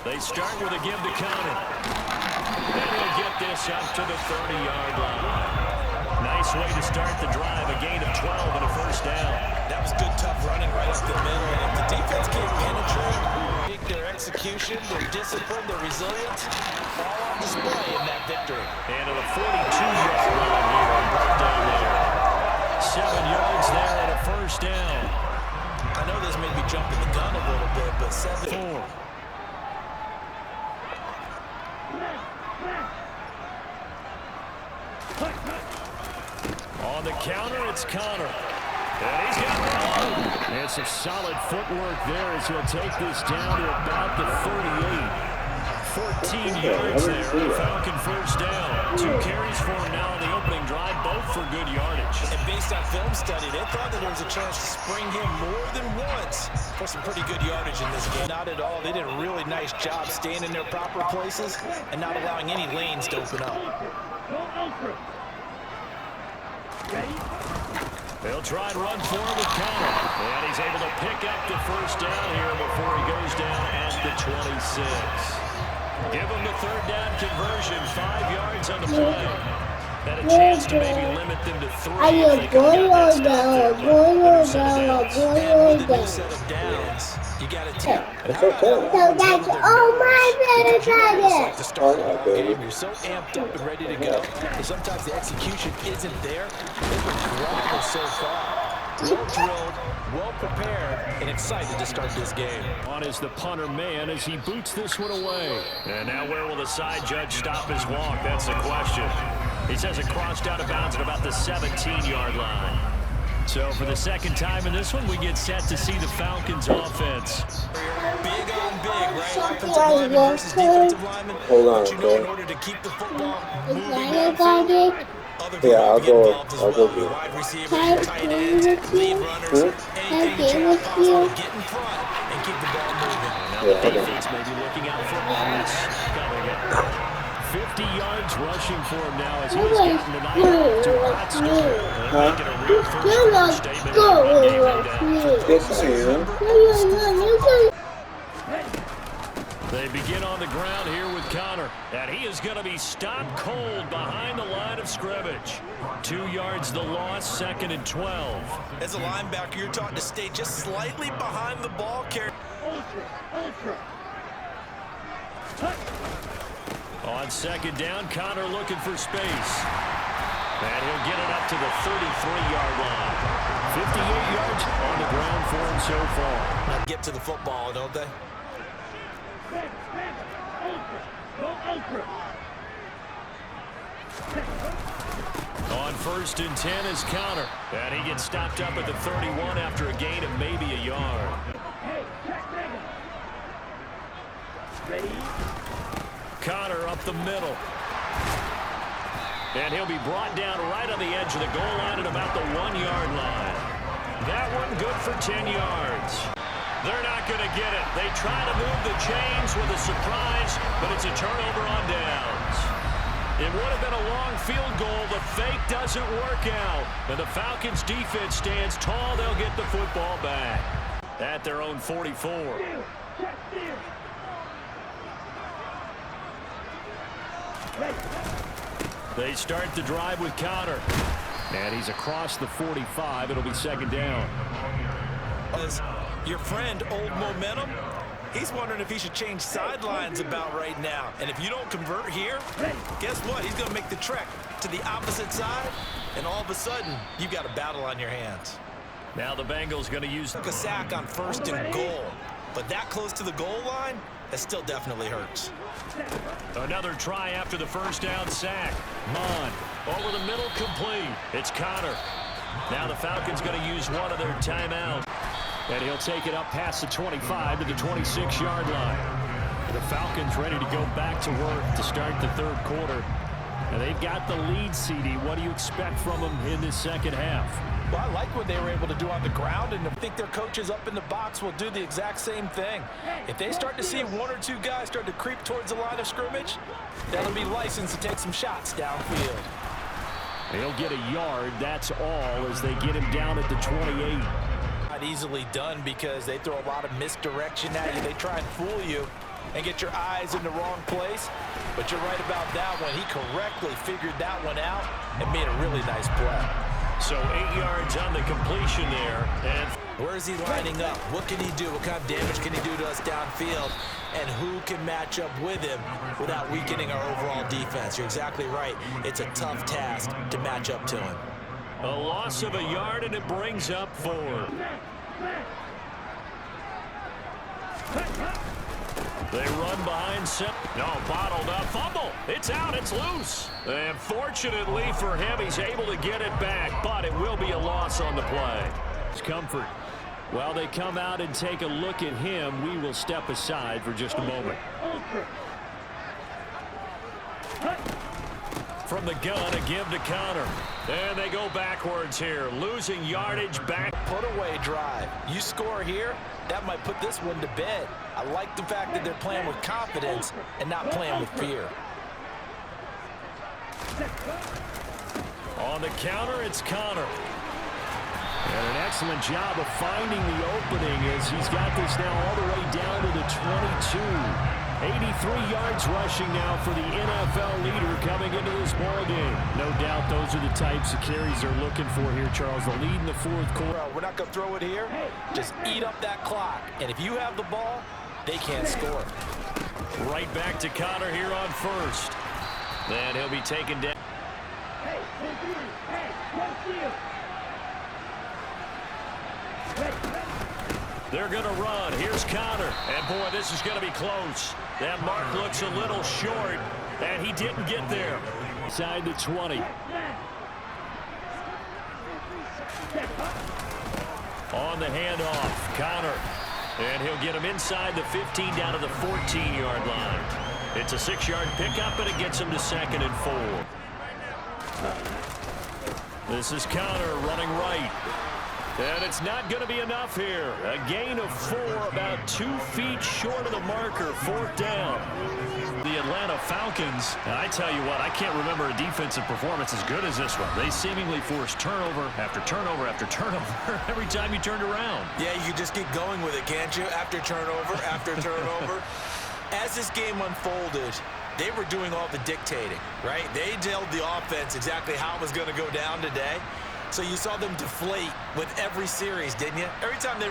They start with a give to counter. And he'll get this up to the 30-yard line. Nice way to start the drive. A gain of 12 and a first down. That was good, tough running right up the middle. And if the defense can't penetrate, their execution, their discipline, their resilience, all on display in that victory. And at a 42-yard line here on third down there. 7 yards there and a first down. I know this may be jumping the gun a little bit, but 7-4. On the counter, it's Connor. And he's got it. And some solid footwork there as he'll take this down to about the 38. 14 yards there. Falcon first down. 2 carries for him now on the opening drive, both for good yardage. And based on film study, they thought that there was a chance to spring him more than once for some pretty good yardage in this game. Not at all. They did a really nice job staying in their proper places and not allowing any lanes to open up. They'll try and run for him with Connor. And he's able to pick up the first down here before he goes down at the 26. Give him the third down conversion. 5 yards on the play. Had a chance to maybe limit them to 3. If they could have got that stop there. But with a new set of downs, you got to take. So that's all my better To start the game, you're so amped up and ready to go. And sometimes the execution isn't there. They've been phenomenal so far. Well drilled, well prepared, and excited to start this game. On is the punter man as he boots this one away. And now where will the side judge stop his walk? That's the question. He says it crossed out of bounds at about the 17-yard line. So for the second time in this one, we get set to see the Falcons offense. Big on big, right? Offensive lineman versus defensive lineman. But you know, in order to keep the football moving downfield, other people I'll get involved as well. go. Your wide receivers, your tight ends, lead runners, anything you can possibly get in front and keep the ball moving. Now the defense may be looking out for this coming up. 50 yards rushing for him now as he's getting tonight to a hot start. Making a real first statement in They begin on the ground here with Connor. And he is going to be stopped cold behind the line of scrimmage. 2 yards the loss, 2nd and 12. As a linebacker, you're taught to stay just slightly behind the ball carrier. On 2nd down, Connor looking for space. And he'll get it up to the 33-yard line. 58 yards on the ground for him so far. Now get to the football, don't they? On 1st and 10 is Connor. And he gets stopped up at the 31 after a gain of maybe a yard. Connor up the middle. And he'll be brought down right on the edge of the goal line at about the 1-yard line. That one good for 10 yards. They're not going to get it. They try to move the chains with a surprise, but it's a turnover on downs. It would have been a long field goal. The fake doesn't work out. And the Falcons defense stands tall. They'll get the football back at their own 44. They start the drive with Connor. And he's across the 45. It'll be 2nd down. As your friend, Old Momentum, he's wondering if he should change sidelines about right now. And if you don't convert here, guess what? He's going to make the trek to the opposite side. And all of a sudden, you've got a battle on your hands. Now the Bengals going to use a sack on 1st and goal. But that close to the goal line, that still definitely hurts. Another try after the first down sack. Mon over the middle, complete. It's Connor. Now the Falcons going to use one of their timeouts. And he'll take it up past the 25 to the 26-yard line. The Falcons ready to go back to work to start the 3rd quarter. And they've got the lead, CD. What do you expect from them in this second half? Well, I like what they were able to do on the ground, and I think their coaches up in the box will do the exact same thing. If they start to see 1 or 2 guys start to creep towards the line of scrimmage, they'll be licensed to take some shots downfield. He'll get a yard, that's all, as they get him down at the 28. Not easily done because they throw a lot of misdirection at you. They try and fool you, and get your eyes in the wrong place. But you're right about that one. He correctly figured that one out and made a really nice play. So 8 yards on the completion there. And where is he lining up? What can he do? What kind of damage can he do to us downfield? And who can match up with him without weakening our overall defense? You're exactly right. It's a tough task to match up to him. a loss of a yard, and it brings up 4. They run behind Sim. No, bottled up. Fumble. It's out. It's loose. And fortunately for him, he's able to get it back, but it will be a loss on the play. It's Comfort. While they come out and take a look at him, we will step aside for just a moment. From the gun, a give to Connor. And they go backwards here, losing yardage back. Put away drive. You score here, that might put this one to bed. I like the fact that they're playing with confidence and not playing with fear. On the counter, it's Connor. And an excellent job of finding the opening as he's got this now all the way down to the 22. 83 yards rushing now for the NFL leader coming into this ballgame. No doubt those are the types of carries they're looking for here, Charles. The lead in the fourth quarter. We're not going to throw it here. Just eat up that clock. And if you have the ball, they can't score. Right back to Connor here on first. Then he'll be taken down. They're going to run. Here's Connor. And, boy, this is going to be close. That mark looks a little short, and he didn't get there. Inside the 20. On the handoff, Connor. And he'll get him inside the 15 down to the 14-yard line. It's a 6-yard pickup, and it gets him to 2nd and 4. This is Connor running right. And it's not going to be enough here. A gain of 4, about 2 feet short of the marker, 4th down. The Atlanta Falcons, and I tell you what, I can't remember a defensive performance as good as this one. They seemingly forced turnover after turnover after turnover every time you turned around. Yeah, you just keep going with it, can't you? After turnover, after turnover. As this game unfolded, they were doing all the dictating, right? They told the offense exactly how it was going to go down today. So you saw them deflate with every series, didn't you? Every time they